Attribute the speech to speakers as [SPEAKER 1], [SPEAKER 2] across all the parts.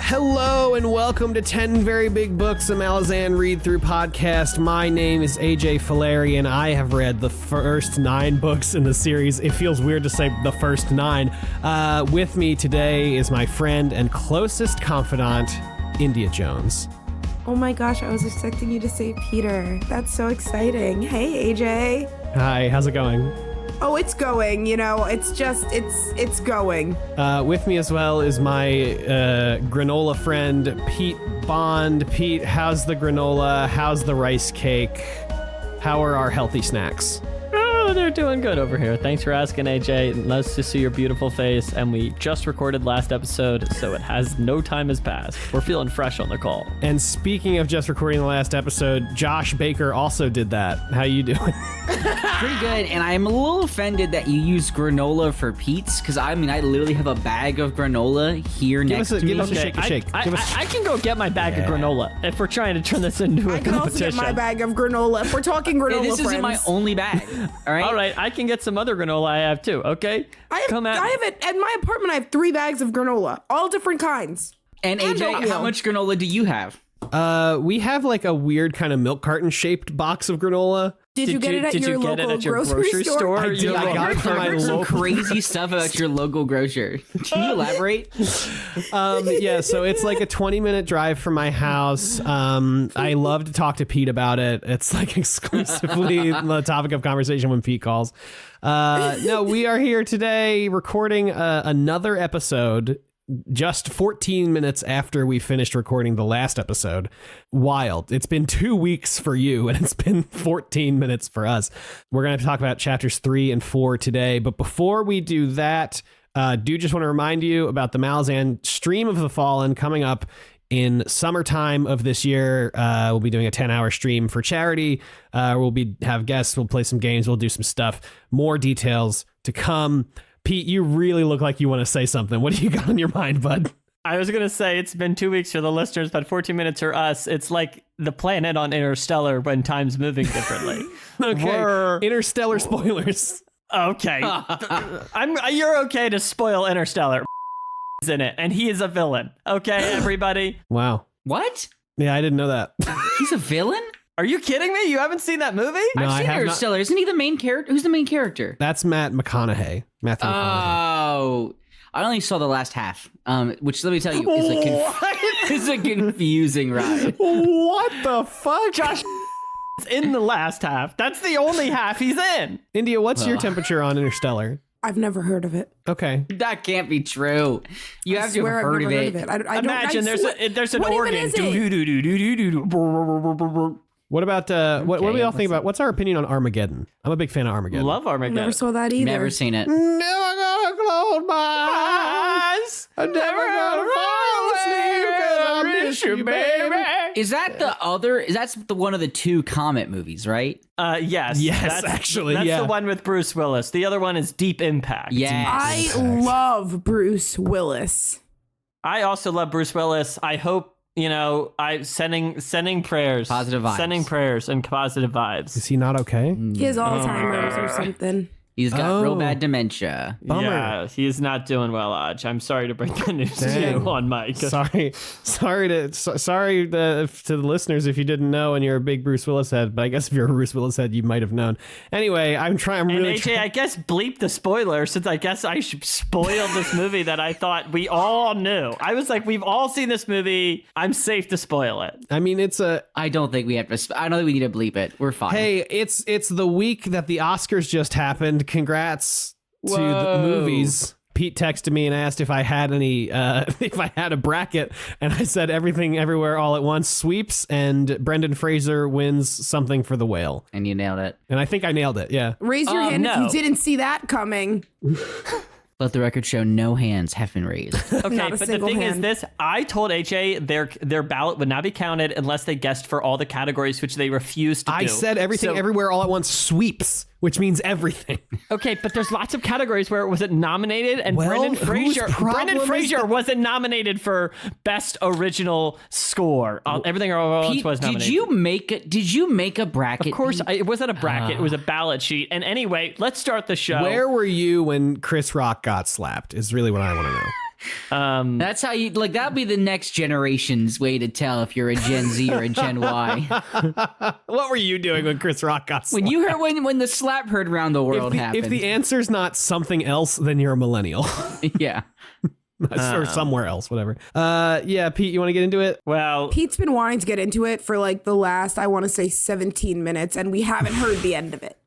[SPEAKER 1] Hello and welcome to 10 Very Big Books, a Malazan Readthrough podcast. My name is AJ Fileri and I have read the first 9 books in the series. It feels weird to say the first 9. With me today is my friend and closest confidant, India Jones.
[SPEAKER 2] Oh my gosh, I was expecting you to say Peter. That's so exciting. Hey, AJ.
[SPEAKER 1] Hi, how's it going?
[SPEAKER 2] Oh, it's going, it's going.
[SPEAKER 1] With me as well is my granola friend, Pete Bond. Pete, how's the granola? How's the rice cake? How are our healthy snacks?
[SPEAKER 3] Oh, they're doing good over here. Thanks for asking, AJ. Nice to see your beautiful face. And we just recorded last episode, so it has no time has passed. We're feeling fresh on the call.
[SPEAKER 1] And speaking of just recording the last episode, Josh Baker also did that. How you doing?
[SPEAKER 4] Pretty good, and I'm a little offended that you use granola for Pete's, because I literally have a bag of granola here next to me.
[SPEAKER 1] Give us a shake.
[SPEAKER 3] I can go get my bag of granola if we're trying to turn this into a competition.
[SPEAKER 2] I can also get my bag of granola if we're talking granola.
[SPEAKER 4] This isn't my only bag. All
[SPEAKER 3] right, I can get some other granola I have too. Okay,
[SPEAKER 2] I have it at my apartment. I have 3 bags of granola, all different kinds.
[SPEAKER 4] And AJ, how much granola do you have?
[SPEAKER 1] We have like a weird kind of milk carton shaped box of granola.
[SPEAKER 2] Did you get it at your local grocery store?
[SPEAKER 1] I did. I got it from my
[SPEAKER 4] some
[SPEAKER 1] local.
[SPEAKER 4] crazy stuff about your local grocer. Can you elaborate?
[SPEAKER 1] Yeah, so it's like a 20-minute drive from my house. I love to talk to Pete about it. It's like exclusively the topic of conversation when Pete calls. No, we are here today recording another episode just 14 minutes after we finished recording the last episode. Wild. It's been 2 weeks for you and it's been 14 minutes for us. We're going to talk about chapters 3 and 4 today. But before we do that, do just want to remind you about the Malazan Stream of the Fallen coming up in summertime of this year. We'll be doing a 10-hour stream for charity. Have guests. We'll play some games. We'll do some stuff. More details to come. Pete, you really look like you want to say something. What do you got on your mind, bud?
[SPEAKER 3] I was going to say it's been 2 weeks for the listeners, but 14 minutes for us. It's like the planet on Interstellar when time's moving differently.
[SPEAKER 1] Okay, Interstellar spoilers.
[SPEAKER 3] Okay. You're okay to spoil Interstellar. Is in it, and he is a villain. Okay, everybody?
[SPEAKER 1] Wow.
[SPEAKER 4] What?
[SPEAKER 1] Yeah, I didn't know that.
[SPEAKER 4] He's a villain?
[SPEAKER 3] Are you kidding me? You haven't seen that movie?
[SPEAKER 1] No,
[SPEAKER 4] I've seen Interstellar. Isn't he the main character? Who's the main character?
[SPEAKER 1] That's Matthew McConaughey.
[SPEAKER 4] Oh, I only saw the last half, which let me tell you is a confusing ride.
[SPEAKER 1] What the fuck?
[SPEAKER 3] Josh is in the last half. That's the only half he's in.
[SPEAKER 1] India, what's your temperature on Interstellar?
[SPEAKER 2] I've never heard of it.
[SPEAKER 1] Okay.
[SPEAKER 4] That can't be true. You have to have heard of it.
[SPEAKER 3] Imagine there's an organ.
[SPEAKER 1] What about what do we all think about? What's our opinion on Armageddon? I'm a big fan of Armageddon.
[SPEAKER 3] Love Armageddon.
[SPEAKER 2] Never saw that either.
[SPEAKER 4] Never seen it.
[SPEAKER 1] Never gonna close my eyes. I'm never gonna fall asleep 'cause I miss you, baby.
[SPEAKER 4] Is that the other? That's the one of the 2 Comet movies, right?
[SPEAKER 3] Yes.
[SPEAKER 1] Yes, actually,
[SPEAKER 3] that's
[SPEAKER 1] yeah.
[SPEAKER 3] the one with Bruce Willis. The other one is Deep Impact.
[SPEAKER 4] Yes.
[SPEAKER 2] I love Bruce Willis.
[SPEAKER 3] I also love Bruce Willis. I hope, I sending prayers.
[SPEAKER 4] Positive vibes.
[SPEAKER 3] Sending prayers and positive vibes.
[SPEAKER 1] Is he not okay?
[SPEAKER 2] He has Alzheimer's or something.
[SPEAKER 4] He's got real bad dementia.
[SPEAKER 1] Bummer.
[SPEAKER 3] Yeah, he's not doing well, Aj. I'm sorry to break that news to you on mic.
[SPEAKER 1] Sorry to the listeners if you didn't know and you're a big Bruce Willis head, but I guess if you're a Bruce Willis head, you might have known. Anyway, I'm really
[SPEAKER 3] AJ, I guess bleep the spoiler, since I guess I should spoil this movie that I thought we all knew. I was like, we've all seen this movie. I'm safe to spoil it.
[SPEAKER 1] I mean,
[SPEAKER 4] I don't think we have to. I don't think we need to bleep it. We're fine.
[SPEAKER 1] Hey, it's the week that the Oscars just happened. Congrats to the movies. Pete texted me and asked if I had any, if I had a bracket, and I said Everything Everywhere All at Once sweeps, and Brendan Fraser wins Something for the Whale.
[SPEAKER 4] And you nailed it.
[SPEAKER 1] And I think I nailed it, yeah.
[SPEAKER 2] Raise your hand if
[SPEAKER 3] no.
[SPEAKER 2] you didn't see that coming.
[SPEAKER 4] Let the record show no hands have been raised.
[SPEAKER 3] Okay, but the thing is this, I told AJ their ballot would not be counted unless they guessed for all the categories, which they refused to do.
[SPEAKER 1] I said Everything Everywhere All at Once sweeps, which means everything.
[SPEAKER 3] Okay, but there's lots of categories where it wasn't nominated, and
[SPEAKER 1] Well,
[SPEAKER 3] Brendan Fraser
[SPEAKER 1] is that-
[SPEAKER 3] wasn't nominated for Best Original Score. Everything All at Once was nominated.
[SPEAKER 4] Did you make a bracket?
[SPEAKER 3] Of course, it wasn't a bracket. It was a ballot sheet. And anyway, let's start the show.
[SPEAKER 1] Where were you when Chris Rock got slapped is really what I want to know.
[SPEAKER 4] That's how you like. That'll be the next generation's way to tell if you're a Gen Z or a Gen Y.
[SPEAKER 1] What were you doing when Chris Rock got slapped?
[SPEAKER 4] When you heard when the slap heard around the world happened.
[SPEAKER 1] If the answer's not something else, then you're a millennial.
[SPEAKER 4] Yeah.
[SPEAKER 1] Or somewhere else, whatever. Yeah, Pete, you want to get into it?
[SPEAKER 3] Well,
[SPEAKER 2] Pete's been wanting to get into it for like the last, I want to say 17 minutes, and we haven't heard the end of it.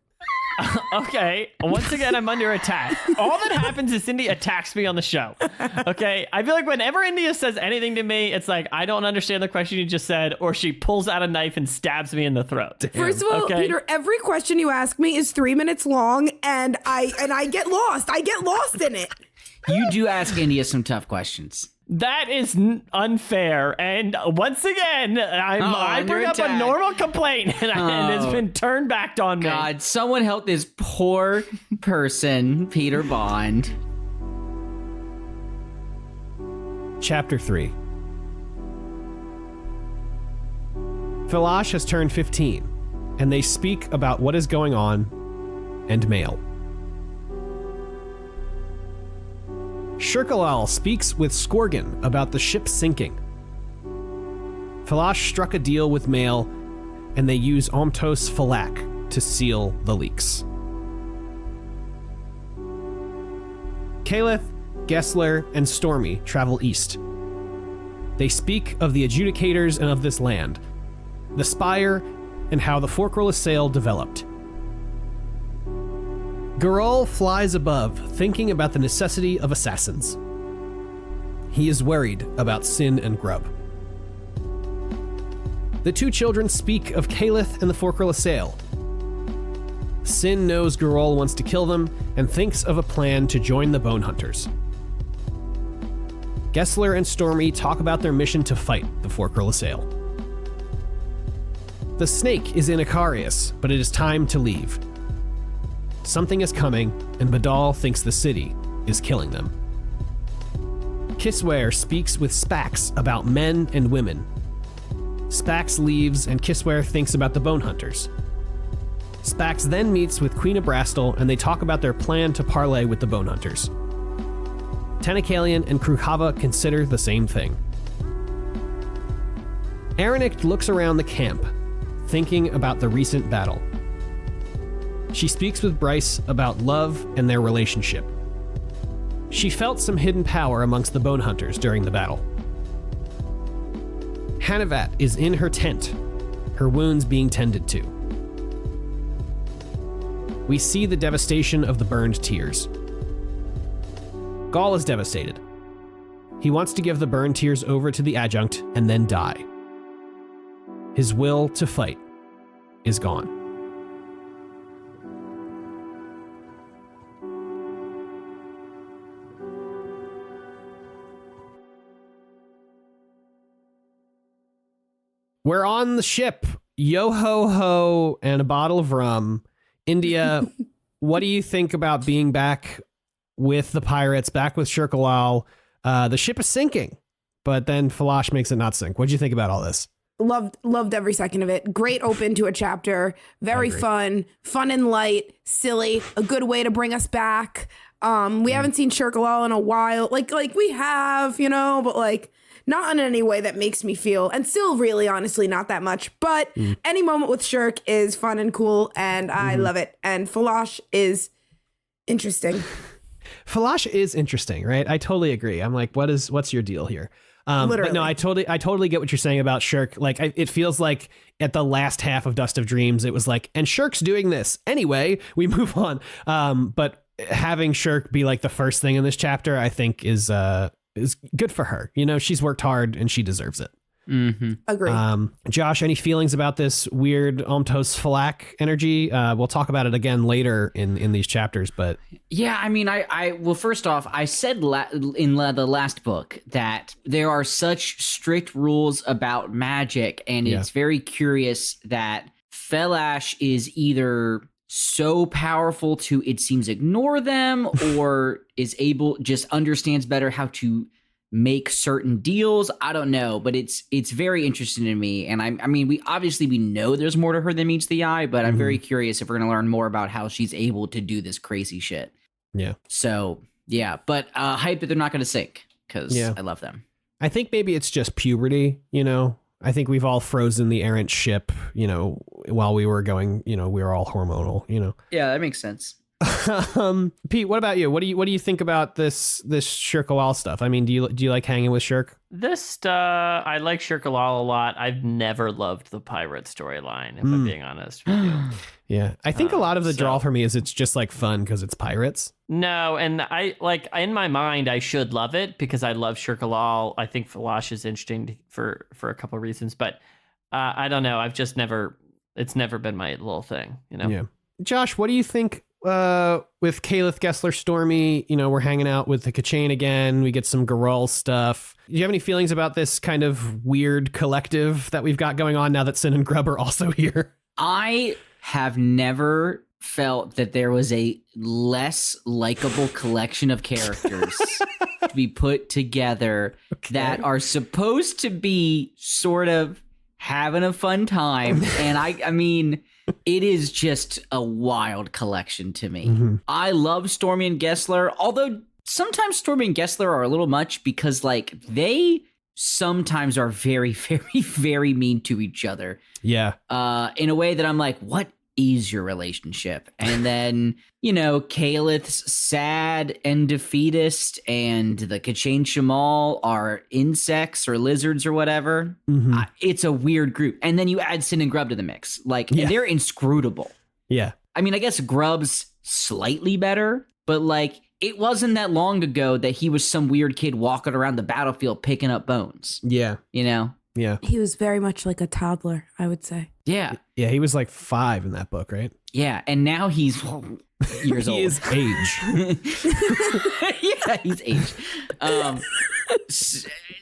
[SPEAKER 3] okay. Once again, I'm under attack. All that happens is Cindy attacks me on the show. Okay. I feel like whenever India says anything to me, it's like, I don't understand the question you just said, or she pulls out a knife and stabs me in the throat.
[SPEAKER 1] Damn.
[SPEAKER 2] First of all,
[SPEAKER 3] Okay.
[SPEAKER 2] Peter, every question you ask me is 3 minutes long, and I get lost. I get lost in it.
[SPEAKER 4] You do ask India some tough questions.
[SPEAKER 3] That is unfair. And once again, I bring up
[SPEAKER 4] attack.
[SPEAKER 3] a normal complaint and it's been turned back on me.
[SPEAKER 4] God, someone help this poor person, Peter Bond.
[SPEAKER 1] Chapter 3. Filash has turned 15, and they speak about what is going on and mail. Shirkalal speaks with Skorgan about the ship sinking. Filash struck a deal with Mail, and they use Omtos Falak to seal the leaks. Caliph, Gessler, and Stormy travel east. They speak of the adjudicators and of this land, the Spire, and how the Forkrul Assail developed. Garol flies above, thinking about the necessity of assassins. He is worried about Sin and Grub. The two children speak of Caliph and the Forkrul Assail. Sin knows Garol wants to kill them and thinks of a plan to join the Bone Hunters. Gessler and Stormy talk about their mission to fight the Forkrul Assail. The snake is in Icarius, but it is time to leave. Something is coming, and Badal thinks the city is killing them. Kisware speaks with Spax about men and women. Spax leaves, and Kisware thinks about the Bone Hunters. Spax then meets with Queen of Brastel, and they talk about their plan to parley with the Bone Hunters. Tenakalian and Kruhava consider the same thing. Aranict looks around the camp, thinking about the recent battle. She speaks with Bryce about love and their relationship. She felt some hidden power amongst the Bone Hunters during the battle. Hanavat is in her tent, her wounds being tended to. We see the devastation of the burned tears. Gaul is devastated. He wants to give the burned tears over to the adjunct and then die. His will to fight is gone. We're on the ship. Yo ho ho and a bottle of rum. India, what do you think about being back with the pirates, back with Shirkalal? The ship is sinking, but then Filash makes it not sink. What do you think about all this?
[SPEAKER 2] Loved every second of it. Great open to a chapter. Very fun and light, silly. A good way to bring us back. We haven't seen Shirkalal in a while. Like we have, but like not in any way that makes me feel, and still really honestly not that much, but any moment with Shirk is fun and cool, and I love it. And Filash is interesting.
[SPEAKER 1] Filash is interesting, right? I totally agree. I'm like, what's your deal here?
[SPEAKER 2] Literally.
[SPEAKER 1] But no, I totally get what you're saying about Shirk. Like, it feels like at the last half of Dust of Dreams, it was like, and Shirk's doing this anyway. We move on. But having Shirk be like the first thing in this chapter, I think is good for her. She's worked hard and she deserves it.
[SPEAKER 4] Mm-hmm.
[SPEAKER 2] Agree.
[SPEAKER 1] Josh, any feelings about this weird Omtos Falak energy? We'll talk about it again later in these chapters, but
[SPEAKER 4] yeah, I mean, well, first off, I said in the last book that there are such strict rules about magic, and it's very curious that Felash is either so powerful to, it seems, ignore them, or is just understands better how to make certain deals. I don't know, but it's very interesting to me. And I mean, we know there's more to her than meets the eye, but I'm very curious if we're going to learn more about how she's able to do this crazy shit.
[SPEAKER 1] Yeah.
[SPEAKER 4] So yeah, but hype that they're not going to sink. because I love them.
[SPEAKER 1] I think maybe it's just puberty, you know. I think we've all frozen the errant ship, you know, while we were going, you know, we were all hormonal, you know.
[SPEAKER 4] Yeah, that makes sense.
[SPEAKER 1] Pete, what about you? What do you think about this Shirk Lal stuff? I mean, do you like hanging with Shirk?
[SPEAKER 3] I like Shirk Lal a lot. I've never loved the pirate storyline, if I'm being honest with you.
[SPEAKER 1] Yeah, I think a lot of the draw for me is it's just like fun because it's pirates.
[SPEAKER 3] No, and I like in my mind I should love it because I love Shirk Lal. I think Falash is interesting for a couple of reasons, but I don't know. It's never been my little thing, you know.
[SPEAKER 1] Yeah, Josh, what do you think? With Kaleth, Gessler, Stormy, you know, we're hanging out with the Kachane again. We get some Garul stuff. Do you have any feelings about this kind of weird collective that we've got going on now that Sin and Grub are also here?
[SPEAKER 4] I have never felt that there was a less likable collection of characters to be put together that are supposed to be sort of having a fun time. And I mean, it is just a wild collection to me. Mm-hmm. I love Stormy and Gessler, although sometimes Stormy and Gessler are a little much because like they sometimes are very, very, very mean to each other.
[SPEAKER 1] Yeah.
[SPEAKER 4] In a way that I'm like, what is your relationship? And then, you know, Kaleth's sad and defeatist and the Kachane Shamal are insects or lizards or whatever. Mm-hmm. It's a weird group. And then you add Sin and Grub to the mix. Like, and they're inscrutable.
[SPEAKER 1] Yeah.
[SPEAKER 4] I mean, I guess Grub's slightly better, but like, it wasn't that long ago that he was some weird kid walking around the battlefield picking up bones.
[SPEAKER 1] Yeah.
[SPEAKER 4] You know?
[SPEAKER 1] Yeah.
[SPEAKER 2] He was very much like a toddler, I would say.
[SPEAKER 4] Yeah.
[SPEAKER 1] Yeah, he was like 5 in that book, right?
[SPEAKER 4] Yeah, and now he's years old.
[SPEAKER 1] He is age.
[SPEAKER 4] Yeah, he's age.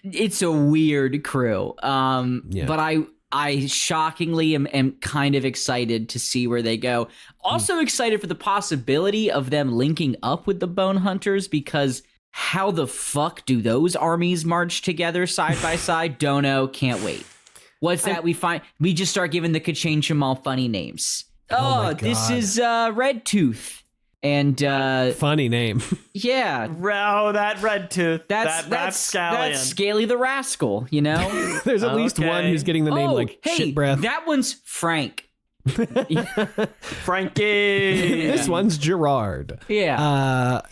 [SPEAKER 4] It's a weird crew. But I shockingly am kind of excited to see where they go. Also excited for the possibility of them linking up with the Bone Hunters, because how the fuck do those armies march together side by side? Don't know. Can't wait. What's that we find? We just start giving the Kachane Shamal funny names. Oh, this is Redtooth. And
[SPEAKER 1] funny name.
[SPEAKER 4] Yeah.
[SPEAKER 3] Oh, that Redtooth. That's Scallion.
[SPEAKER 4] That's Scaly the Rascal, you know?
[SPEAKER 1] There's at least one who's getting the name like shit breath.
[SPEAKER 4] That one's Frank.
[SPEAKER 3] Frankie.
[SPEAKER 1] This one's Gerard.
[SPEAKER 4] Yeah.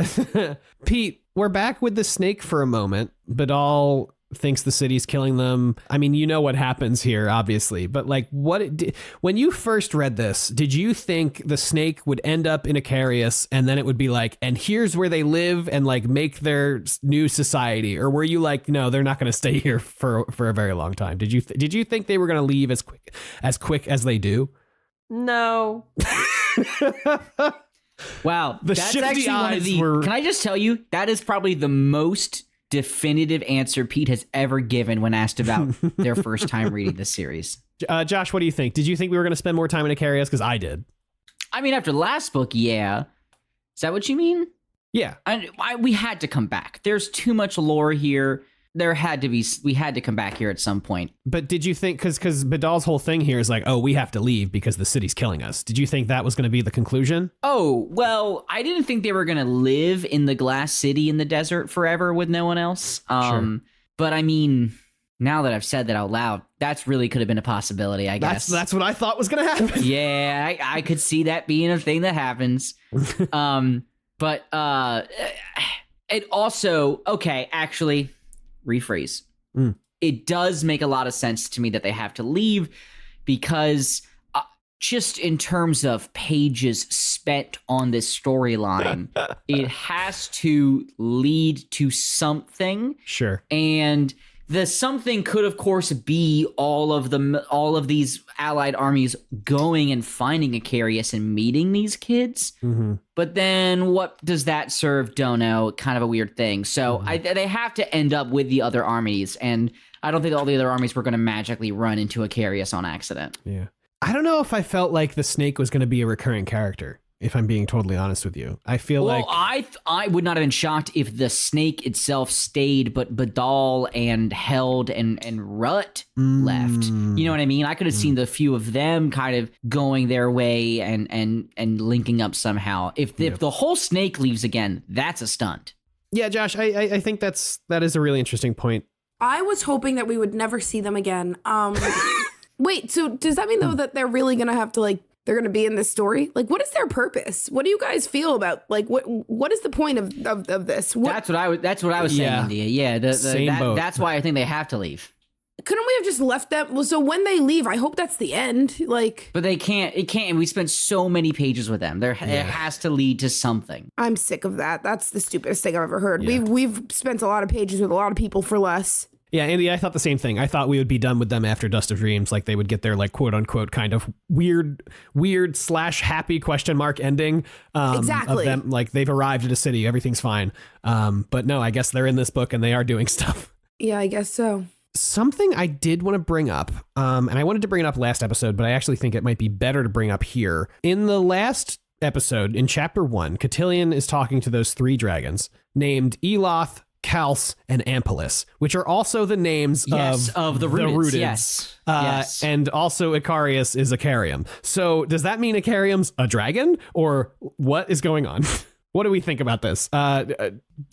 [SPEAKER 1] Pete, we're back with the snake for a moment. Badal thinks the city's killing them. I mean, you know what happens here, obviously, but like when you first read this, did you think the snake would end up in Icarius and then it would be like, and here's where they live and like make their new society? Or were you like, no, they're not going to stay here for a very long time? Did you think they were going to leave as quick as they do?
[SPEAKER 3] No.
[SPEAKER 4] Wow. That's actually one of the, can I just tell you, that is probably the most definitive answer Pete has ever given when asked about their first time reading this series.
[SPEAKER 1] Josh, what do you think? Did you think we were going to spend more time in Icarius? Because I did.
[SPEAKER 4] I mean, after the last book, yeah. Is that what you mean?
[SPEAKER 1] Yeah.
[SPEAKER 4] We had to come back. There's too much lore here. We had to come back here at some point.
[SPEAKER 1] But did you think, because Badal's whole thing here is like, oh, we have to leave because the city's killing us. Did you think that was going to be the conclusion?
[SPEAKER 4] Oh, well, I didn't think they were going to live in the glass city in the desert forever with no one else.
[SPEAKER 1] Sure.
[SPEAKER 4] But I mean, now that I've said that out loud, that's really could have been a possibility, I guess.
[SPEAKER 1] That's what I thought was going to happen.
[SPEAKER 4] Yeah, I could see that being a thing that happens. But it also, okay, actually, rephrase. It does make a lot of sense to me that they have to leave because just in terms of pages spent on this storyline, it has to lead to something.
[SPEAKER 1] Sure.
[SPEAKER 4] And the something could, of course, be all of these allied armies going and finding Icarius and meeting these kids. Mm-hmm. But then what does that serve? Don't know. Kind of a weird thing. So they have to end up with the other armies. And I don't think all the other armies were going to magically run into Icarius on accident.
[SPEAKER 1] Yeah. I don't know if I felt like the snake was going to be a recurring character, if I'm being totally honest with you. I feel like
[SPEAKER 4] I would not have been shocked if the snake itself stayed, but Badal and Held and Rut left. You know what I mean? I could have seen the few of them kind of going their way and linking up somehow. If the whole snake leaves again, that's a stunt.
[SPEAKER 1] Yeah, Josh, I think that is a really interesting point.
[SPEAKER 2] I was hoping that we would never see them again. Wait, so does that mean though that they're really gonna have to like they're gonna be in this story? Like, what is their purpose? What do you guys feel about like what is the point of this?
[SPEAKER 4] That's what I was saying, India. Yeah,
[SPEAKER 1] Same boat.
[SPEAKER 4] that's why I think they have to leave.
[SPEAKER 2] Couldn't we have just left them? Well, so when they leave, I hope that's the end. Like,
[SPEAKER 4] But they can't. It can't. We spent so many pages with them. It has to lead to something.
[SPEAKER 2] I'm sick of that. That's the stupidest thing I've ever heard.
[SPEAKER 1] Yeah.
[SPEAKER 2] We've spent a lot of pages with a lot of people for less.
[SPEAKER 1] Yeah, Andy, I thought the same thing. I thought we would be done with them after Dust of Dreams. Like they would get their like quote unquote kind of weird / happy question mark ending.
[SPEAKER 2] Exactly.
[SPEAKER 1] Of them, like they've arrived at a city, everything's fine. But no, I guess they're in this book and they are doing stuff.
[SPEAKER 2] Yeah, I guess so.
[SPEAKER 1] Something I did want to bring up, and I wanted to bring it up last episode, but I actually think it might be better to bring up here. In the last episode, in chapter 1, Cotillion is talking to those 3 dragons named Eloth, Kals, and Ampelis, which are also the names
[SPEAKER 4] of the Rootids. Yes.
[SPEAKER 1] Yes. And also Icarius is Icarium. So does that mean Icarium's a dragon, or what is going on? What do we think about this?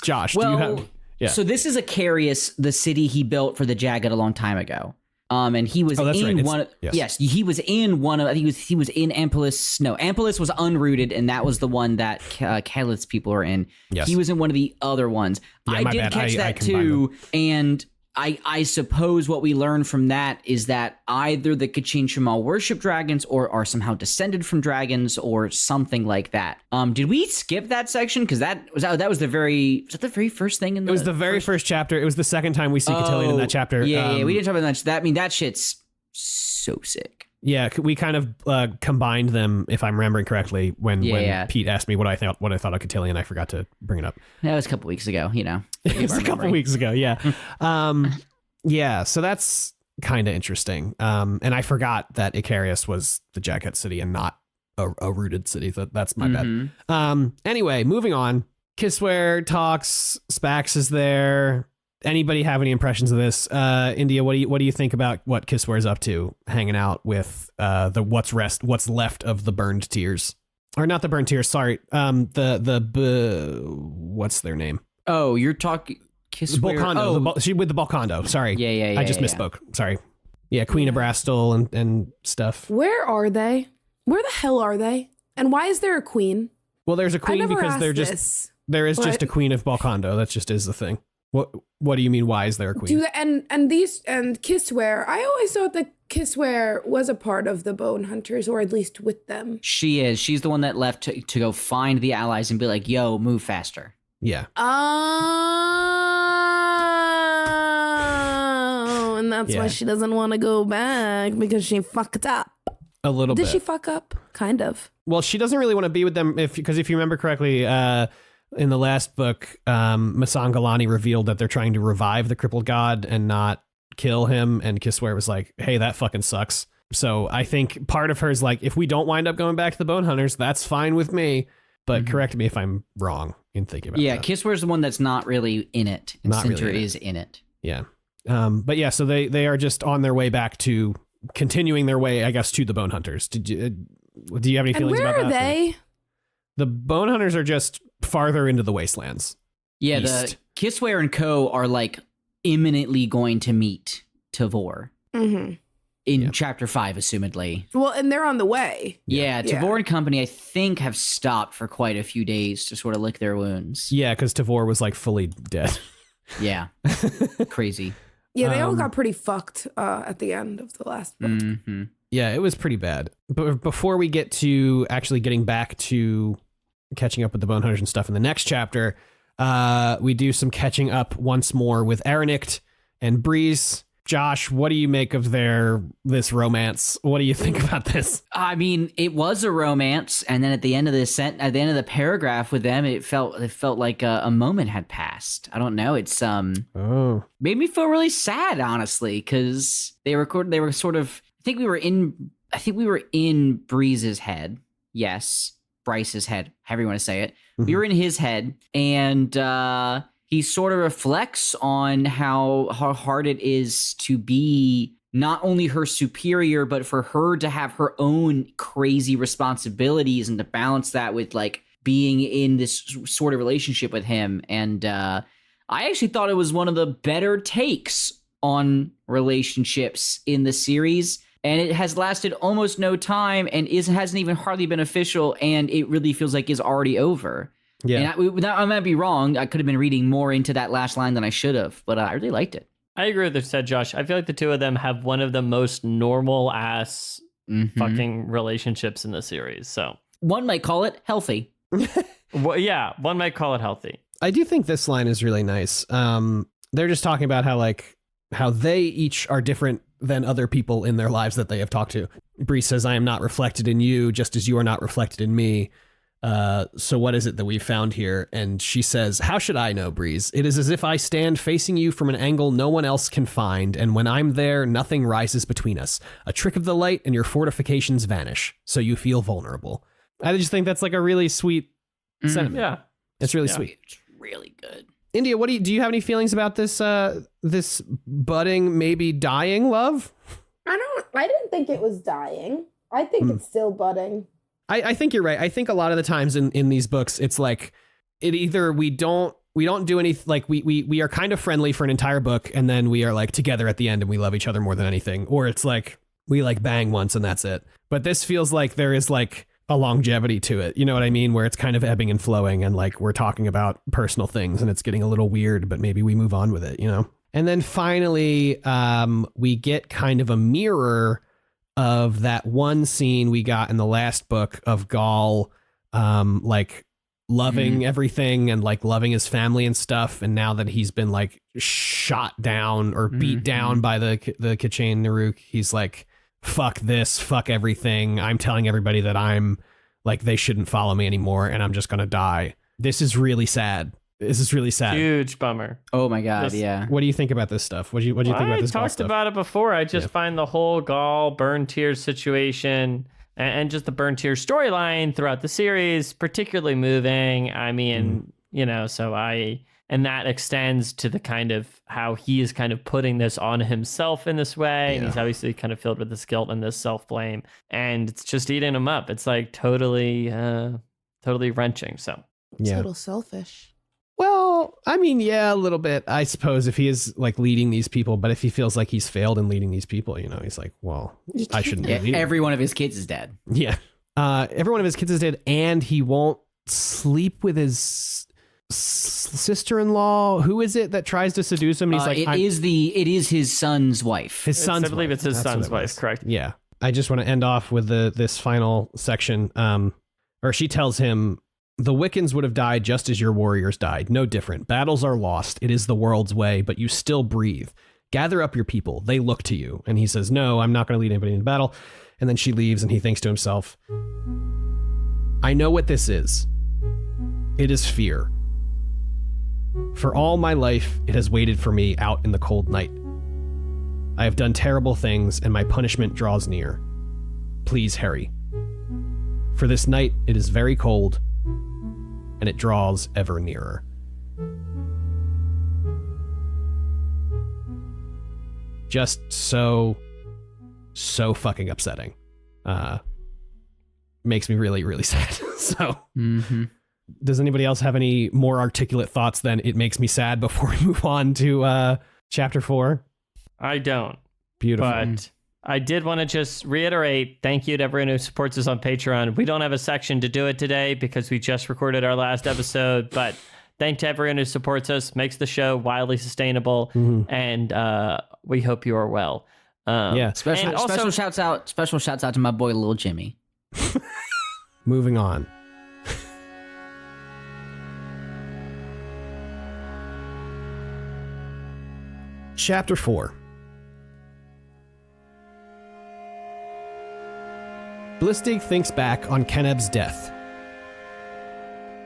[SPEAKER 1] Josh, do you have... Yeah.
[SPEAKER 4] So this is Icarius, the city he built for the Jagged a long time ago. And he was in one. Yes, he was in one of. I think he was in Ampelis. No, Ampelis was unrooted, and that was the one that Calith's people are in.
[SPEAKER 1] Yes.
[SPEAKER 4] He was in one of the other ones.
[SPEAKER 1] Yeah,
[SPEAKER 4] I did catch that too, and I suppose what we learned from that is that either the Kachin Shamal worship dragons or are somehow descended from dragons or something like that. Did we skip that section? Because that was the very first thing in the.
[SPEAKER 1] It was the very first chapter. It was the second time we see Cotillion in that chapter.
[SPEAKER 4] Yeah, we didn't talk about that. That that shit's so sick.
[SPEAKER 1] Yeah, we kind of combined them, if I'm remembering correctly, when Pete asked me what I thought of Cotillion. I forgot to bring it up.
[SPEAKER 4] That was a couple weeks ago, you know.
[SPEAKER 1] It was a couple weeks ago, yeah. Yeah, so that's kind of interesting. And I forgot that Icarius was the Jagged city and not a rooted city. That's my bad. Anyway, moving on. Kisware talks. Spax is there. Anybody have any impressions of this? India, what do you think about what Kisware is up to, hanging out with what's left of the burned tears, or not the burned tears? Sorry, what's their name?
[SPEAKER 4] Oh, you're talking Kisware.
[SPEAKER 1] Bolcondo. She with the Bolcondo. Sorry,
[SPEAKER 4] yeah.
[SPEAKER 1] I just misspoke. Sorry. Yeah, Queen of Brastel and stuff.
[SPEAKER 2] Where are they? Where the hell are they? And why is there a queen?
[SPEAKER 1] Well, there's a queen because there is
[SPEAKER 2] but
[SPEAKER 1] just a queen of Bolcondo. That just is the thing. What do you mean? Why is there a queen?
[SPEAKER 2] And Kisware? I always thought that Kisware was a part of the Bone Hunters, or at least with them.
[SPEAKER 4] She is. She's the one that left to go find the allies and be like, "Yo, move faster."
[SPEAKER 1] Yeah.
[SPEAKER 2] Oh, and that's why she doesn't want to go back, because she fucked up.
[SPEAKER 1] A little bit.
[SPEAKER 2] Did she fuck up? Kind of.
[SPEAKER 1] Well, she doesn't really want to be with them because if you remember correctly, in the last book, Masan Galani revealed that they're trying to revive the crippled god and not kill him, and Kisware was like, "Hey, that fucking sucks." So I think part of her is like, if we don't wind up going back to the Bone Hunters, that's fine with me. But correct me if I'm wrong in thinking about that.
[SPEAKER 4] Yeah, Kisware's the one that's not really in it, and Cinter is in it.
[SPEAKER 1] Yeah. But yeah, so they are just on their way back to continuing their way, I guess, to the Bone Hunters. Do you have any feelings about that?
[SPEAKER 2] And where are they?
[SPEAKER 1] The Bone Hunters are just farther into the wastelands.
[SPEAKER 4] Yeah,
[SPEAKER 1] east.
[SPEAKER 4] The Kisware and Co. are like imminently going to meet Tavor in chapter 5, assumedly.
[SPEAKER 2] Well, and they're on the way.
[SPEAKER 4] Yeah, Tavor and company, I think, have stopped for quite a few days to sort of lick their wounds.
[SPEAKER 1] Yeah, because Tavor was like fully dead.
[SPEAKER 4] Yeah, crazy.
[SPEAKER 2] Yeah, they all got pretty fucked at the end of the last book.
[SPEAKER 1] Yeah, it was pretty bad. But before we get to actually getting back to catching up with the Bone Hunters and stuff in the next chapter, we do some catching up once more with Aranict and Breeze. Josh, what do you make of this romance? What do you think about this?
[SPEAKER 4] I mean, it was a romance, and then at the end of the paragraph with them, it felt like a moment had passed. I don't know. It's made me feel really sad, honestly, because they were sort of. I think we were in Breeze's head. Yes, Bryce's head, however you want to say it. We were in his head, and he sort of reflects on how hard it is to be not only her superior, but for her to have her own crazy responsibilities and to balance that with like being in this sort of relationship with him. And I actually thought it was one of the better takes on relationships in the series. And it has lasted almost no time and hasn't even hardly been official. And it really feels like it's already over.
[SPEAKER 1] Yeah.
[SPEAKER 4] And I might be wrong. I could have been reading more into that last line than I should have, but I really liked it.
[SPEAKER 3] I agree with what you said, Josh. I feel like the two of them have one of the most normal ass fucking relationships in the series. So
[SPEAKER 4] one might call it healthy.
[SPEAKER 3] Well, yeah, one might call it healthy.
[SPEAKER 1] I do think this line is really nice. They're just talking about how they each are different than other people in their lives that they have talked to. Bree says, I am not reflected in you, just as you are not reflected in me. So what is it that we found here? And she says, how should I know, Breeze? It is as if I stand facing you from an angle no one else can find, and when I'm there, nothing rises between us. A trick of the light and your fortifications vanish, so you feel vulnerable. I just think that's like a really sweet sentiment.
[SPEAKER 3] Yeah.
[SPEAKER 1] It's really sweet.
[SPEAKER 4] It's really good.
[SPEAKER 1] India, do you have any feelings about this this budding, maybe dying love?
[SPEAKER 2] I didn't think it was dying. I think it's still budding.
[SPEAKER 1] I think you're right. I think a lot of the times in these books, it's like it either we don't do any, like we are kind of friendly for an entire book, and then we are like together at the end and we love each other more than anything, or it's like we like bang once and that's it. But this feels like there is like a longevity to it. You know what I mean? Where it's kind of ebbing and flowing, and like we're talking about personal things and it's getting a little weird, but maybe we move on with it, you know? And then finally, we get kind of a mirror of that one scene we got in the last book of Gaul, like loving everything and like loving his family and stuff. And now that he's been like shot down or beat down by the Kachin Naruk, he's like, fuck this, fuck everything. I'm telling everybody that I'm like, they shouldn't follow me anymore and I'm just going to die. This is really sad. This is really sad.
[SPEAKER 3] Huge bummer.
[SPEAKER 4] Oh my God, yeah.
[SPEAKER 1] What do you think about this stuff? What do you think about this Gaul
[SPEAKER 3] I talked
[SPEAKER 1] stuff?
[SPEAKER 3] about it before. I just find the whole Gaul burn tears situation and just the burn tears storyline throughout the series particularly moving. I mean, you know, and that extends to the kind of how he is kind of putting this on himself in this way. And he's obviously kind of filled with this guilt and this self-blame, and it's just eating him up. It's like totally wrenching. So
[SPEAKER 2] It's a little selfish.
[SPEAKER 1] Well, I mean, yeah, a little bit, I suppose, if he is like leading these people, but if he feels like he's failed in leading these people, you know, he's like, well, I shouldn't be leading.
[SPEAKER 4] Every one of his kids is dead.
[SPEAKER 1] Yeah. Every one of his kids is dead, and he won't sleep with his sister-in-law. Who is it that tries to seduce him? And he's like,
[SPEAKER 4] it is his son's wife.
[SPEAKER 1] His son's
[SPEAKER 3] I believe
[SPEAKER 1] wife.
[SPEAKER 3] it's his
[SPEAKER 1] That's
[SPEAKER 3] son's
[SPEAKER 1] what it
[SPEAKER 3] wife,
[SPEAKER 1] was.
[SPEAKER 3] correct?
[SPEAKER 1] Yeah. I just want to end off with this final section. Or she tells him, the Wiccans would have died just as your warriors died. No different. Battles are lost. It is the world's way, but you still breathe. Gather up your people. They look to you. And he says, no, I'm not going to lead anybody into battle. And then she leaves and he thinks to himself, I know what this is. It is fear. For all my life, it has waited for me out in the cold night. I have done terrible things and my punishment draws near. Please hurry. For this night, it is very cold and it draws ever nearer. Just so fucking upsetting. Makes me really, really sad. So, does anybody else have any more articulate thoughts than it makes me sad before we move on to chapter 4?
[SPEAKER 3] I don't.
[SPEAKER 1] Beautiful.
[SPEAKER 3] But I did want to just reiterate, thank you to everyone who supports us on Patreon. We don't have a section to do it today because we just recorded our last episode, but thank to everyone who supports us, makes the show wildly sustainable, and we hope you are well.
[SPEAKER 4] Special shouts out to my boy Lil Jimmy.
[SPEAKER 1] Moving on. Chapter 4. Blistig thinks back on Keneb's death.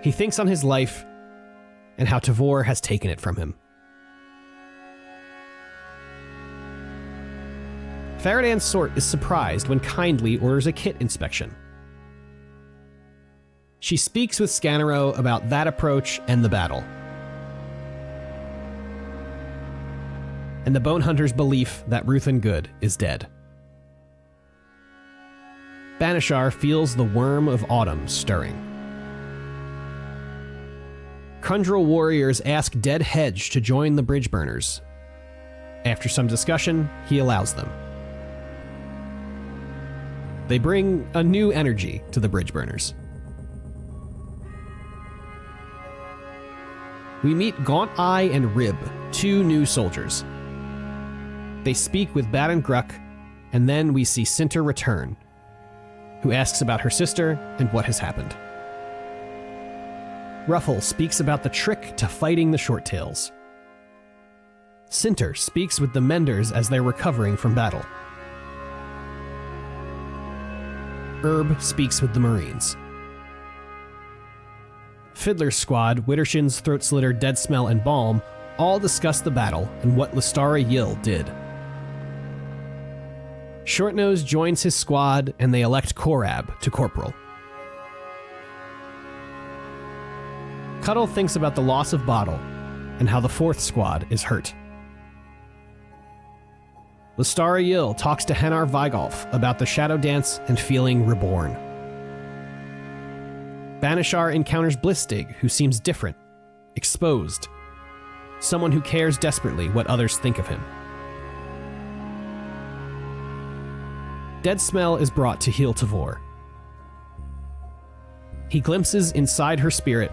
[SPEAKER 1] He thinks on his life and how Tavor has taken it from him. Faradan's Sort is surprised when Kindly orders a kit inspection. She speaks with Scanero about that approach and the battle. And the Bone Hunter's belief that Ruthen Good is dead. Banishar feels the worm of autumn stirring. Crundrel warriors ask Dead Hedge to join the bridge burners. After some discussion, he allows them. They bring a new energy to the bridge burners. We meet Gaunt Eye and Rib, 2 new soldiers. They speak with Baron Gruck, and then we see Cinter return, who asks about her sister and what has happened. Ruffle speaks about the trick to fighting the Shorttails. Cinter speaks with the Menders as they're recovering from battle. Herb speaks with the Marines. Fiddler's squad, Widdershins, Throatslitter, Deadsmell, and Balm all discuss the battle and what Lestara Yill did. Shortnose joins his squad and they elect Korab to corporal. Cuddle thinks about the loss of Bottle and how the 4th squad is hurt. Lestara Yill talks to Henar Vigolf about the Shadow Dance and feeling reborn. Banishar encounters Blistig, who seems different, exposed, someone who cares desperately what others think of him. Deadsmell is brought to heal Tavor. He glimpses inside her spirit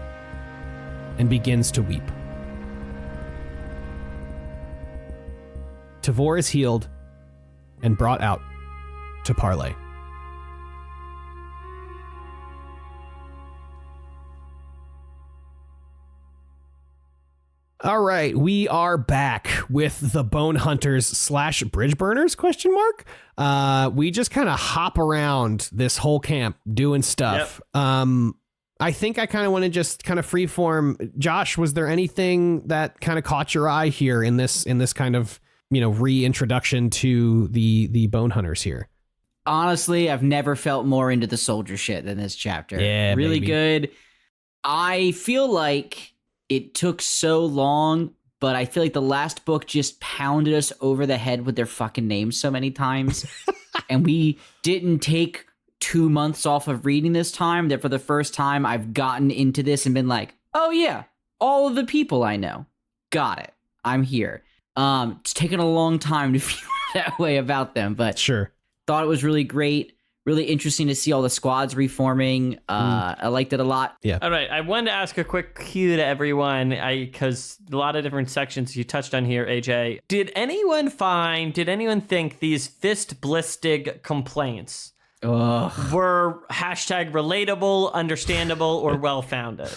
[SPEAKER 1] and begins to weep. Tavor is healed and brought out to parley. All right, we are back with the Bone Hunters / Bridge Burners ? We just kind of hop around this whole camp doing stuff. Yep. I think I kind of want to just kind of freeform. Josh, was there anything that kind of caught your eye here in this kind of, reintroduction to the Bone Hunters here?
[SPEAKER 4] Honestly, I've never felt more into the soldier shit than this chapter.
[SPEAKER 1] Yeah,
[SPEAKER 4] really
[SPEAKER 1] baby.
[SPEAKER 4] Good. I feel like it took so long, but I feel like the last book just pounded us over the head with their fucking names so many times. And we didn't take 2 months off of reading this time, that for the first time I've gotten into this and been like, oh yeah, all of the people I know. Got it. I'm here. It's taken a long time to feel that way about them, but
[SPEAKER 1] sure.
[SPEAKER 4] Thought it was really great. Really interesting to see all the squads reforming. I liked it a lot.
[SPEAKER 1] Yeah.
[SPEAKER 3] All right. I wanted to ask a quick cue to everyone, because a lot of different sections you touched on here, AJ. Did anyone think these Fist Blistig complaints were hashtag relatable, understandable, or well-founded?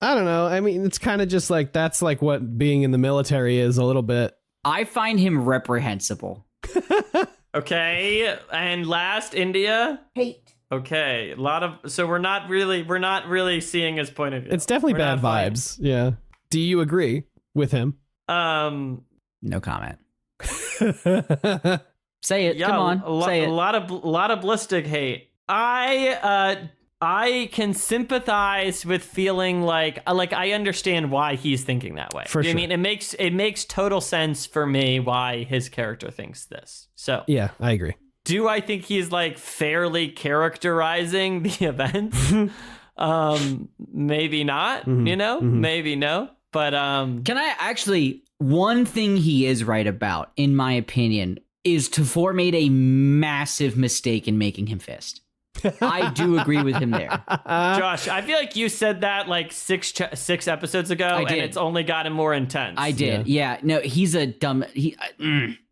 [SPEAKER 1] I don't know. I mean, it's kind of just like, that's like what being in the military is a little bit.
[SPEAKER 4] I find him reprehensible.
[SPEAKER 3] Okay, and last, India.
[SPEAKER 2] Hate.
[SPEAKER 3] Okay, so we're not really seeing his point of view.
[SPEAKER 1] It's definitely bad vibes. Yeah. Do you agree with him?
[SPEAKER 4] No comment. Say it.
[SPEAKER 3] Yeah,
[SPEAKER 4] Come on. Say it.
[SPEAKER 3] A lot of Blistig hate. I can sympathize with feeling like I understand why he's thinking that way.
[SPEAKER 1] For sure.
[SPEAKER 3] I mean, it makes total sense for me why his character thinks this. So
[SPEAKER 1] yeah, I agree.
[SPEAKER 3] Do I think he's like fairly characterizing the events? Maybe not. Maybe no. But
[SPEAKER 4] can I actually? One thing he is right about, in my opinion, is Tavor made a massive mistake in making him Fist. I do agree with him there.
[SPEAKER 3] Josh, I feel like you said that like six episodes ago, and it's only gotten more intense.
[SPEAKER 4] I did. Yeah. No, he's a dumb.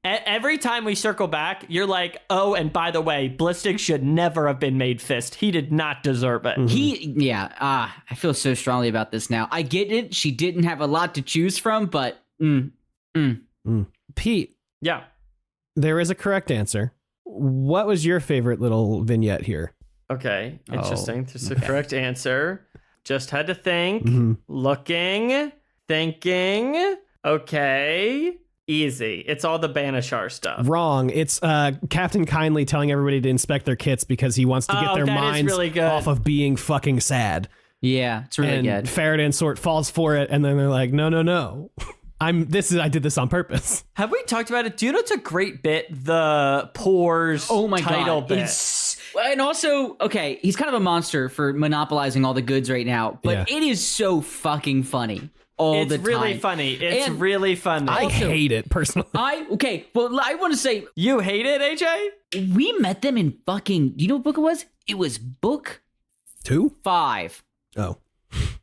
[SPEAKER 3] Every time we circle back, you're like, oh, and by the way, Blistig should never have been made Fist. He did not deserve it.
[SPEAKER 4] I feel so strongly about this now. I get it. She didn't have a lot to choose from, but
[SPEAKER 1] Pete.
[SPEAKER 3] Yeah.
[SPEAKER 1] There is a correct answer. What was your favorite little vignette here?
[SPEAKER 3] Okay, interesting. There's a correct answer. Just had to think, looking, thinking. Okay, easy. It's all the Banishar stuff.
[SPEAKER 1] Wrong. It's Captain Kindly telling everybody to inspect their kits because he wants to get their minds
[SPEAKER 3] really
[SPEAKER 1] off of being fucking sad.
[SPEAKER 4] Yeah, it's really good.
[SPEAKER 1] Faraday and Sort falls for it, and then they're like, no. I did this on purpose.
[SPEAKER 3] Have we talked about it? Do you know it's a great bit? The Pores title bit.
[SPEAKER 4] And also, okay, he's kind of a monster for monopolizing all the goods right now, but it is so fucking funny all the time.
[SPEAKER 3] It's really funny. It's really funny.
[SPEAKER 1] I hate it personally.
[SPEAKER 4] I want to say
[SPEAKER 3] You hate it, AJ?
[SPEAKER 4] we met them in fucking. You know what book it was? It was book
[SPEAKER 1] 2?
[SPEAKER 4] 5.
[SPEAKER 1] Oh.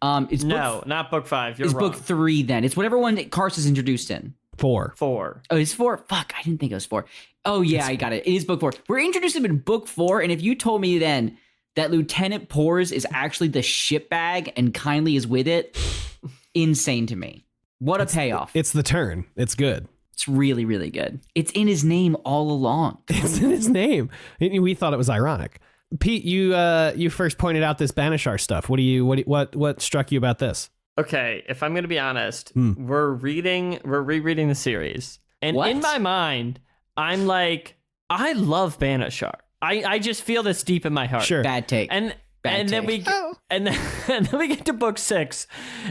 [SPEAKER 4] It's book,
[SPEAKER 3] not book 5. You're
[SPEAKER 4] it's
[SPEAKER 3] wrong.
[SPEAKER 4] book 3. Then it's whatever one that Karst is introduced in.
[SPEAKER 1] 4.
[SPEAKER 3] 4.
[SPEAKER 4] Oh, it's 4. Fuck, I didn't think it was 4. Oh yeah, I got it. It is book 4. We're introduced him in book 4, and if you told me then that Lieutenant Pors is actually the shitbag and Kindly is with it, insane to me. What a payoff.
[SPEAKER 1] It's the turn. It's good.
[SPEAKER 4] It's really, really good. It's in his name all along.
[SPEAKER 1] It's in his name. We thought it was ironic. Pete, you first pointed out this Banishar stuff. What struck you about this?
[SPEAKER 3] Okay, if I'm going to be honest, we're rereading the series. And
[SPEAKER 4] What?
[SPEAKER 3] in my mind, I'm like, I love Banishar. I just feel this deep in my heart.
[SPEAKER 1] Sure.
[SPEAKER 4] Bad take.
[SPEAKER 3] And
[SPEAKER 4] Bad
[SPEAKER 3] then
[SPEAKER 4] take.
[SPEAKER 3] and then we get to book 6,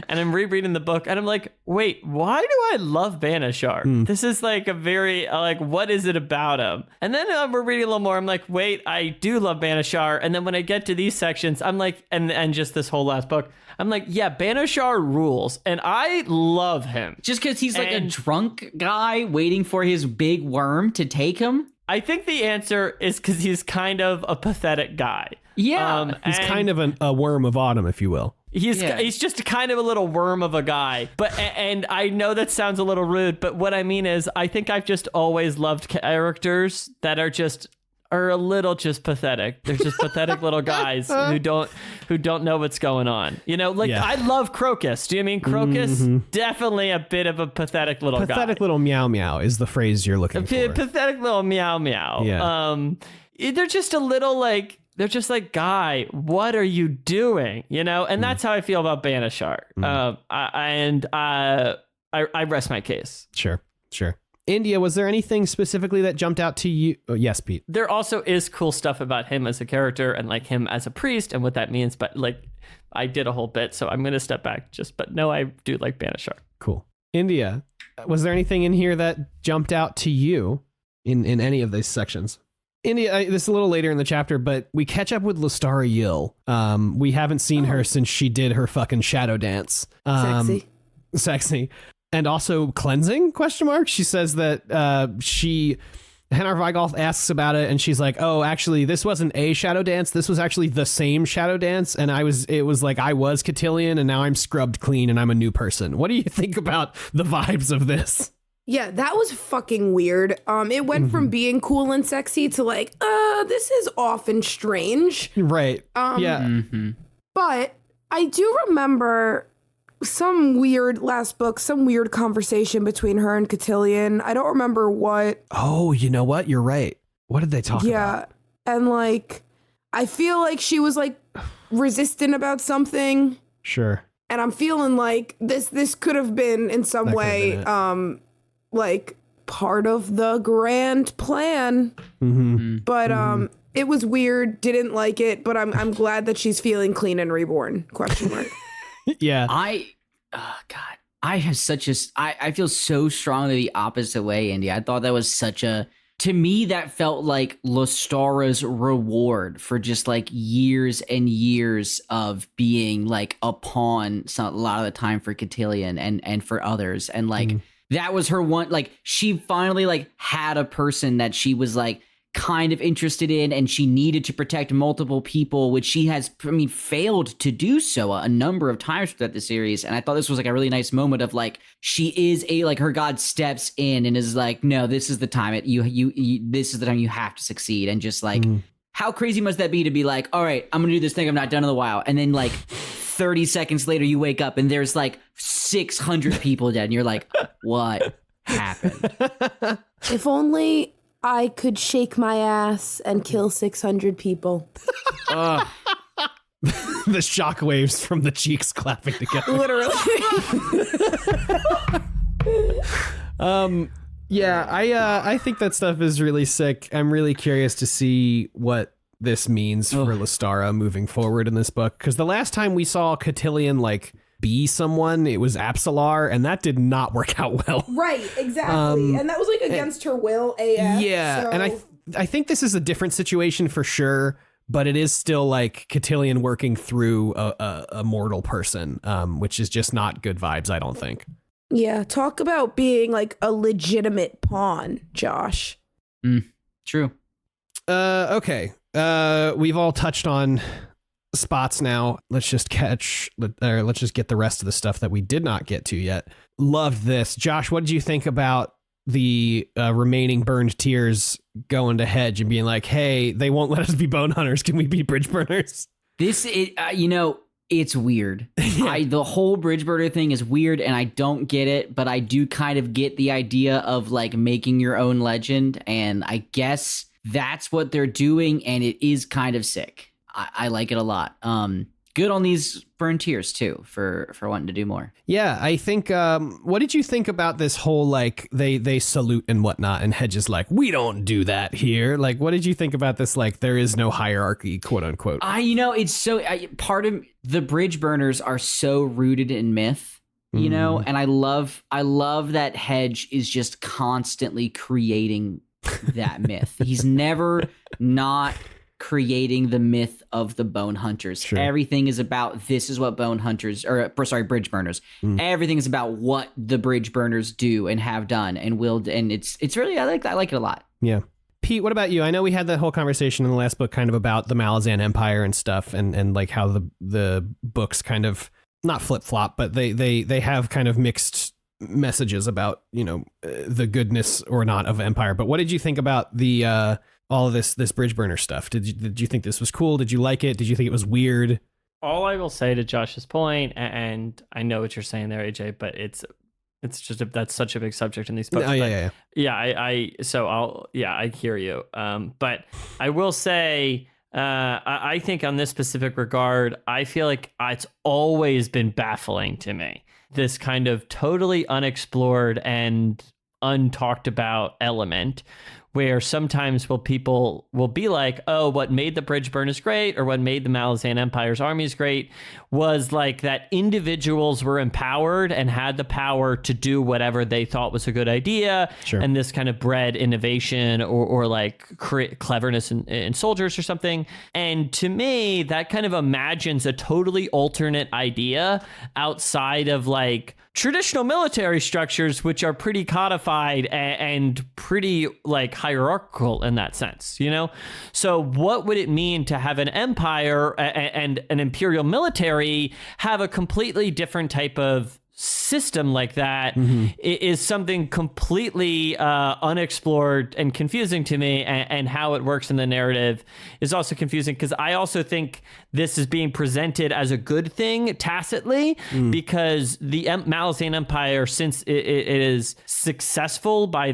[SPEAKER 3] and I'm rereading the book, and I'm like, wait, why do I love Banishar? This is like a very what is it about him? And then we're reading a little more. I'm like, wait, I do love Banishar. And then when I get to these sections, I'm like, and just this whole last book, I'm like, yeah, Banishar rules, and I love him.
[SPEAKER 4] Just because he's like a drunk guy waiting for his big worm to take him?
[SPEAKER 3] I think the answer is because he's kind of a pathetic guy.
[SPEAKER 4] Yeah.
[SPEAKER 1] He's kind of a worm of autumn, if you will.
[SPEAKER 3] He's just kind of a little worm of a guy. And I know that sounds a little rude, but what I mean is I think I've just always loved characters that are a little just pathetic. They're just pathetic little guys who don't know what's going on. You know, I love Crocus. Do you mean Crocus? Definitely a bit of a pathetic little guy.
[SPEAKER 1] Pathetic little meow meow is the phrase you're looking for.
[SPEAKER 3] Pathetic little meow meow.
[SPEAKER 1] Yeah.
[SPEAKER 3] They're just a little they're just like, guy, what are you doing? You know, and that's how I feel about Banishar. I rest my case.
[SPEAKER 1] Sure. India, was there anything specifically that jumped out to you? Oh, yes, Pete.
[SPEAKER 3] There also is cool stuff about him as a character and him as a priest and what that means. But I did a whole bit, so I'm going to step back but no, I do like Banishar.
[SPEAKER 1] Cool. India, was there anything in here that jumped out to you in any of these sections? India, this is a little later in the chapter, but we catch up with Lestara Yill. We haven't seen her since she did her fucking shadow dance. Sexy. And also cleansing, ? She says that Hanar Vigolf asks about it, and she's like, oh, actually, this wasn't a shadow dance. This was actually the same shadow dance. And I was Cotillion, and now I'm scrubbed clean, and I'm a new person. What do you think about the vibes of this?
[SPEAKER 2] Yeah, that was fucking weird. It went from being cool and sexy to this is off and strange.
[SPEAKER 1] Right.
[SPEAKER 2] But I do remember some weird conversation between her and Cotillion. I don't remember what.
[SPEAKER 1] Oh, you know what? You're right. What did they talk about?
[SPEAKER 2] Yeah. And I feel like she was resistant about something.
[SPEAKER 1] Sure.
[SPEAKER 2] And I'm feeling like this could have been in some way part of the grand plan. But it was weird, didn't like it, but I'm glad that she's feeling clean and reborn. ?
[SPEAKER 1] Yeah.
[SPEAKER 4] I feel so strongly the opposite way, Indy. I thought that was to me, that felt like Lestara's reward for just years and years of being a pawn a lot of the time for Cotillion and for others. And that was her one, she finally had a person that she was kind of interested in, and she needed to protect multiple people, which she has, failed to do so a number of times throughout the series. And I thought this was a really nice moment of she is her god steps in and is no, this is the time this is the time you have to succeed. And just how crazy must that be to be all right, I'm gonna do this thing I've not done in a while, and then 30 seconds later you wake up and there's 600 people dead, and you're what happened?
[SPEAKER 2] If only I could shake my ass and kill 600 people.
[SPEAKER 1] The shockwaves from the cheeks clapping together.
[SPEAKER 2] Literally.
[SPEAKER 1] Yeah, I think that stuff is really sick. I'm really curious to see what this means for Lestara moving forward in this book. Because the last time we saw Cotillion be someone, it was Apsalar, and that did not work out well.
[SPEAKER 2] Right, exactly. And that was against her will AF.
[SPEAKER 1] Yeah,
[SPEAKER 2] so.
[SPEAKER 1] and I think this is a different situation for sure, but it is still like Cotillion working through a mortal person, which is just not good vibes, I don't think.
[SPEAKER 2] Yeah, talk about being like a legitimate pawn, Josh.
[SPEAKER 4] True.
[SPEAKER 1] Okay. We've all touched on spots now. Let's just get the rest of the stuff that we did not get to yet. Loved this. Josh, what did you think about the remaining burned tears going to Hedge and being like, hey, they won't let us be bone hunters. Can we be bridge burners?
[SPEAKER 4] It's weird.
[SPEAKER 1] Yeah.
[SPEAKER 4] The whole bridge burner thing is weird and I don't get it, but I do kind of get the idea of like making your own legend. And I guess that's what they're doing. And it is kind of sick. I like it a lot. Good on these burned tears too for wanting to do more.
[SPEAKER 1] Yeah, I think, what did you think about this whole, like, they salute and whatnot, and Hedge is like, we don't do that here. Like, what did you think about this, like, there is no hierarchy, quote unquote?
[SPEAKER 4] It's so, part of the bridge burners are so rooted in myth, you know, and I love that Hedge is just constantly creating that myth. He's never not creating the myth of the bone hunters. Sure. Everything is about, this is what bridge burners. Everything is about what the bridge burners do and have done and will, and it's really, I like it a lot.
[SPEAKER 1] Yeah. Pete, what about you? I know we had that whole conversation in the last book kind of about the Malazan Empire and stuff, and like how the books kind of not flip-flop, but they have kind of mixed messages about, you know, the goodness or not of Empire. But what did you think about the all of this bridge burner stuff? Did you think this was cool? Did you like it? Did you think it was weird?
[SPEAKER 3] All I will say to Josh's point, and I know what you're saying there, AJ, but it's just that's such a big subject in these books.
[SPEAKER 1] Oh, yeah.
[SPEAKER 3] I hear you. But I will say, I think on this specific regard, I feel like it's always been baffling to me, this kind of totally unexplored and untalked about element, where sometimes people will be like, oh, what made the bridge burners great, or what made the Malazan Empire's armies great was like that individuals were empowered and had the power to do whatever they thought was a good idea. Sure. And this kind of bred innovation or like cleverness in soldiers or something. And to me, that kind of imagines a totally alternate idea outside of like traditional military structures, which are pretty codified and pretty like hierarchical in that sense, you know? So what would it mean to have an empire and an imperial military have a completely different type of system like that? Is something completely unexplored and confusing to me, and how it works in the narrative is also confusing, because I also think this is being presented as a good thing tacitly, because the Malazan Empire, since it is successful by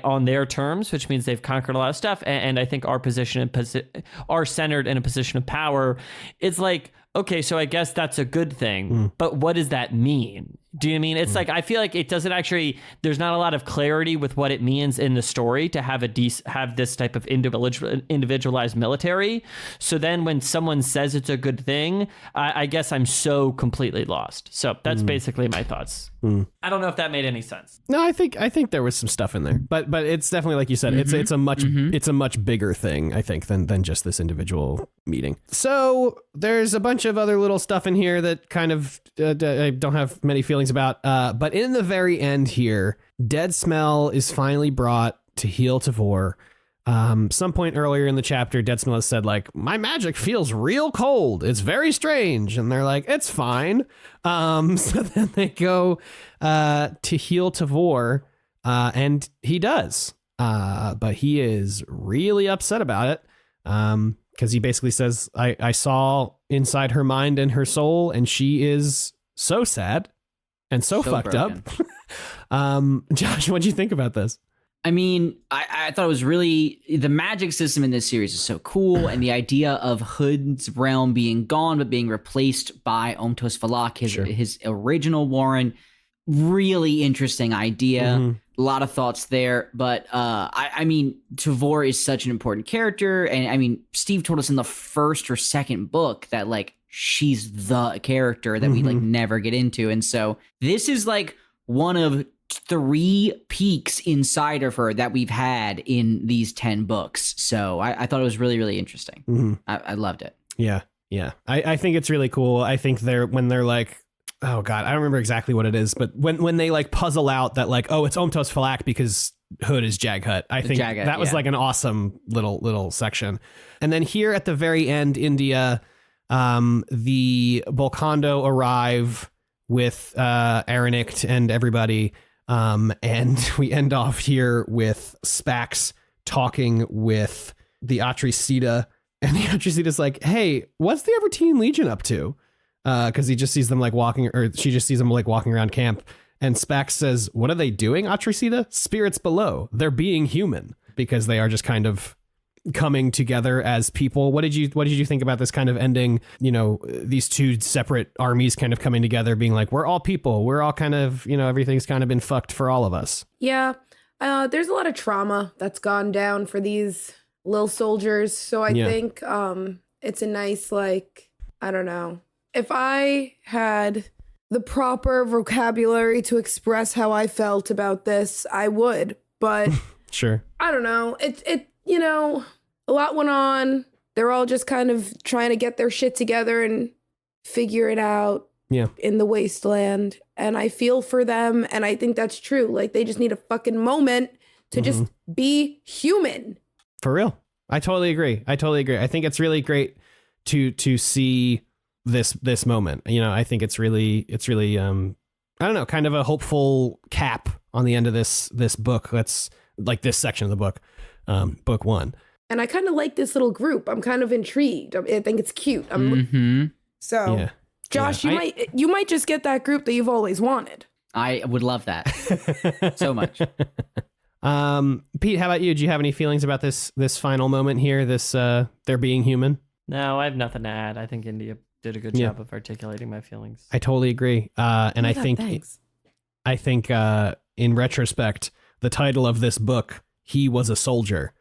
[SPEAKER 3] on their terms, which means they've conquered a lot of stuff, and I think are centered in a position of power, it's like, okay, so I guess that's a good thing, but what does that mean? Do you mean? It's like, I feel like it doesn't actually, there's not a lot of clarity with what it means in the story to have have this type of individualized military. So then when someone says it's a good thing, I guess I'm so completely lost. So that's basically my thoughts. I don't know if that made any sense.
[SPEAKER 1] No, I think there was some stuff in there, but it's definitely, like you said, it's a much bigger thing, I think, than just this individual meeting. So there's a bunch of other little stuff in here that kind of I don't have many feelings about. But in the very end here, Dead Smell is finally brought to heal Tavor. Some point earlier in the chapter, Dead Smell has said, like, my magic feels real cold. It's very strange. And they're like, it's fine. So then they go to heal Tavor, and he does. But he is really upset about it, because he basically says, I saw inside her mind and her soul, and she is so sad and so fucked broken up. Josh, what'd you think about this?
[SPEAKER 4] I mean, I thought it was really, the magic system in this series is so cool, and the idea of Hood's realm being gone but being replaced by Omtos Valak, his original Warren, really interesting idea. A lot of thoughts there, but I mean, Tavor is such an important character, and I mean, Steve told us in the first or second book that like she's the character that we like never get into, and so this is like one of 3 peaks inside of her that we've had in these 10 books. So I thought it was really, really interesting.
[SPEAKER 1] Mm-hmm.
[SPEAKER 4] I loved it.
[SPEAKER 1] Yeah. I think it's really cool. I think when they're like, oh God, I don't remember exactly what it is, but when they like puzzle out that like, oh, it's Omtos Falak because Hood is Jaghut. I think that was like an awesome little section. And then here at the very end, India, the Volcando arrive with Aranict and everybody. And we end off here with Spax talking with the Atrisita, and the Atrisita's like, hey, what's the Everteen Legion up to? Because he just sees them like walking, or she just sees them like walking around camp. And Spax says, what are they doing, Atrisita? Spirits below. They're being human, because they are just kind of coming together as people. What did you think about this kind of ending? You know, these two separate armies kind of coming together, being like, we're all people. We're all kind of, you know, everything's kind of been fucked for all of us.
[SPEAKER 2] Yeah. There's a lot of trauma that's gone down for these little soldiers. So I think it's a nice, like, I don't know. If I had the proper vocabulary to express how I felt about this, I would. But
[SPEAKER 1] sure.
[SPEAKER 2] I don't know. It you know, a lot went on. They're all just kind of trying to get their shit together and figure it out in the wasteland. And I feel for them. And I think that's true. Like, they just need a fucking moment to just be human. For
[SPEAKER 1] real. I totally agree. I think it's really great to see this moment. You know, I think it's really I don't know, kind of a hopeful cap on the end of this book. That's like this section of the book, book 1. And
[SPEAKER 2] I kind of like this little group. I'm kind of intrigued. I think it's cute. So, Josh, you might just get that group that you've always wanted.
[SPEAKER 4] I would love that so much.
[SPEAKER 1] Pete, how about you? Do you have any feelings about this final moment here? This they're being human?
[SPEAKER 3] No, I have nothing to add. I think India did a good job of articulating my feelings.
[SPEAKER 1] I totally agree. And I think in retrospect, the title of this book, He Was a Soldier,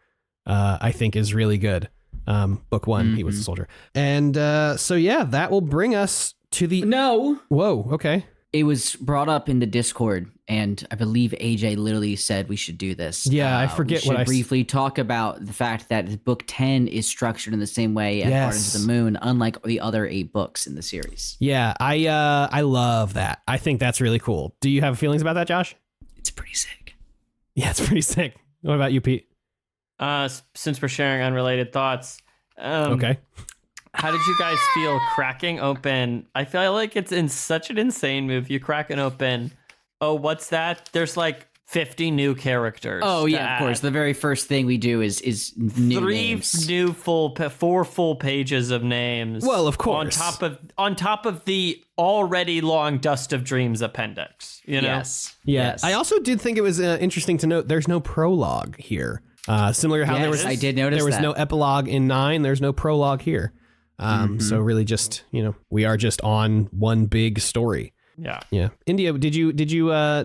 [SPEAKER 1] I think is really good. Book 1, He Was a Soldier. And so, yeah, that will bring us to the...
[SPEAKER 4] No.
[SPEAKER 1] Whoa, okay.
[SPEAKER 4] It was brought up in the Discord, and I believe AJ literally said we should do this.
[SPEAKER 1] Yeah, I forget what I...
[SPEAKER 4] briefly talk about the fact that book 10 is structured in the same way as Gardens of the Moon, unlike the other 8 books in the series.
[SPEAKER 1] Yeah, I love that. I think that's really cool. Do you have feelings about that, Josh?
[SPEAKER 4] It's pretty sick.
[SPEAKER 1] Yeah, it's pretty sick. What about you, Pete?
[SPEAKER 3] Since we're sharing unrelated thoughts,
[SPEAKER 1] okay.
[SPEAKER 3] How did you guys feel cracking open? I feel like it's in such an insane move. You crack it open. Oh, what's that? There's like 50 new characters.
[SPEAKER 4] Oh yeah, of course. The very first thing we do is new names.
[SPEAKER 3] 4 full pages of names.
[SPEAKER 1] Well, of course.
[SPEAKER 3] On top of the already long Dust of Dreams appendix. You know.
[SPEAKER 1] Yes. I also did think it was interesting to note there's no prologue here. Similar to how
[SPEAKER 4] I did notice
[SPEAKER 1] there was no epilogue in 9. There's no prologue here. So really just, you know, we are just on one big story. Yeah. India, did you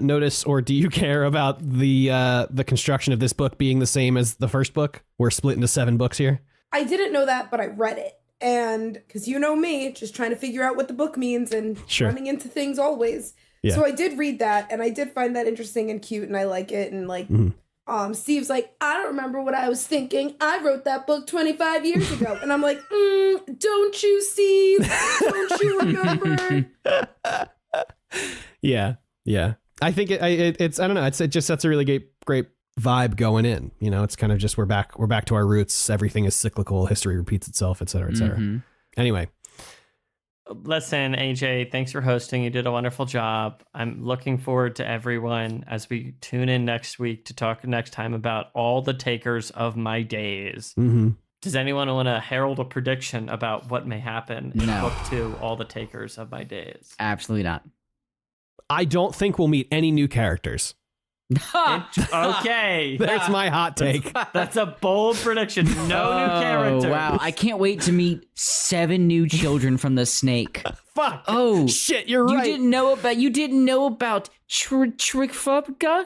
[SPEAKER 1] notice, or do you care about the construction of this book being the same as the first book? We're split into 7 books here.
[SPEAKER 2] I didn't know that, but I read it. And because you know me, just trying to figure out what the book means and running into things always. Yeah. So I did read that, and I did find that interesting and cute, and I like it. And like, Steve's like, I don't remember what I was thinking. I wrote that book 25 years ago. And I'm like, don't you, Steve? Don't you remember?
[SPEAKER 1] Yeah. I think it's I don't know. It just sets a really great vibe going in. You know, it's kind of just we're back to our roots. Everything is cyclical. History repeats itself, et cetera, et cetera. Anyway.
[SPEAKER 3] Listen, AJ, thanks for hosting. You did a wonderful job. I'm looking forward to everyone as we tune in next week to talk next time about all the takers of my days. Does anyone want to herald a prediction about what may happen in book 2, All the Takers of My Days?
[SPEAKER 4] Absolutely not.
[SPEAKER 1] I don't think we'll meet any new characters.
[SPEAKER 3] Okay.
[SPEAKER 1] That's my hot take.
[SPEAKER 3] That's a bold prediction. No new characters.
[SPEAKER 4] Wow. I can't wait to meet 7 new children from the snake.
[SPEAKER 1] Fuck.
[SPEAKER 4] Oh.
[SPEAKER 1] Shit, you're right.
[SPEAKER 4] You didn't know about Trickfubka?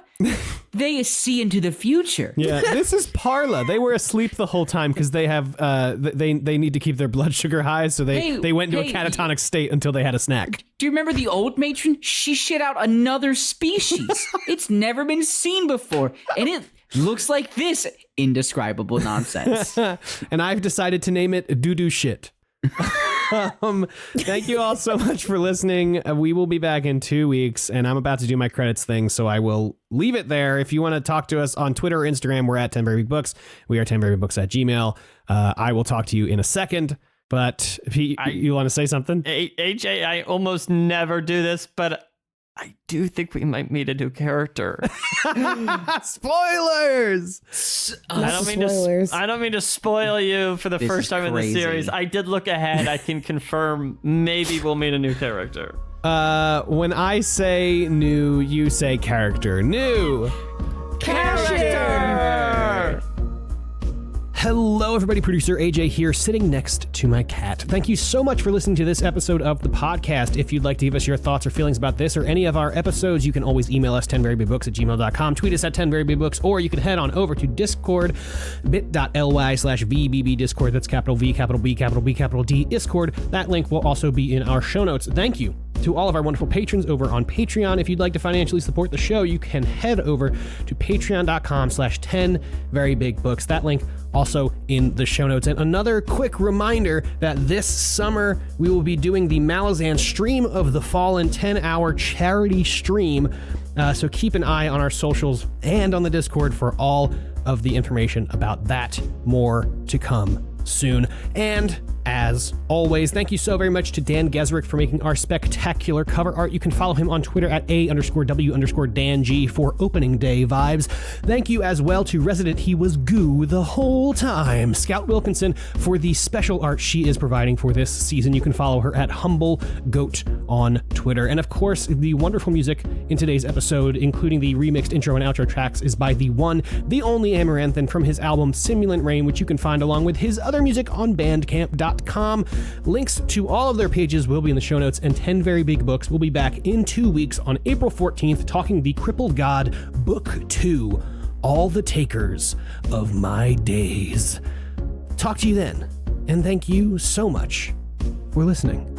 [SPEAKER 4] They see into the future.
[SPEAKER 1] Yeah, this is Parla. They were asleep the whole time because they have they need to keep their blood sugar high, so they went into a catatonic state until they had a snack.
[SPEAKER 4] Do you remember the old matron? She shit out another species. It's never been seen before, and it looks like this indescribable nonsense.
[SPEAKER 1] And I've decided to name it doo-doo shit. Thank you all so much for listening. We will be back in 2 weeks, and I'm about to do my credits thing, so I will leave it there. If you want to talk to us on Twitter or Instagram, we're at 10 Very Big Books. We are 10verybooks at Gmail. I will talk to you in a second, but Pete, you want to say something?
[SPEAKER 3] AJ, I almost never do this, but I do think we might meet a new character.
[SPEAKER 1] Spoilers!
[SPEAKER 3] I don't mean to spoil you for the first time in the series. I did look ahead. I can confirm maybe we'll meet a new character.
[SPEAKER 1] When I say new, you say character. New character! Hello, everybody. Producer AJ here, sitting next to my cat. Thank you so much for listening to this episode of the podcast. If you'd like to give us your thoughts or feelings about this or any of our episodes, you can always email us 10verybooks@gmail.com, tweet us at 10verybooks, or you can head on over to Discord, bit.ly/VBB Discord. That's capital V, capital B, capital B, capital D, Discord. That link will also be in our show notes. Thank you to all of our wonderful patrons over on Patreon. If you'd like to financially support the show, you can head over to patreon.com/10verybigbooks. That link also in the show notes. And another quick reminder that this summer we will be doing the Malazan Stream of the Fallen 10-hour charity stream. So keep an eye on our socials and on the Discord for all of the information about that. More to come soon. And as always, thank you so very much to Dan Gesrick for making our spectacular cover art. You can follow him on Twitter at @A_W_DanG for opening day vibes. Thank you as well to Resident He Was Goo the whole time, Scout Wilkinson, for the special art she is providing for this season. You can follow her at Humble Goat on Twitter. And of course, the wonderful music in today's episode, including the remixed intro and outro tracks, is by the one, the only Amaranthan from his album Simulant Rain, which you can find along with his other music on bandcamp.com. Links to all of their pages will be in the show notes, and 10 Very Big Books will be back in 2 weeks on April 14th talking the Crippled God Book 2, All the Takers of My Days. Talk to you then, and thank you so much for listening.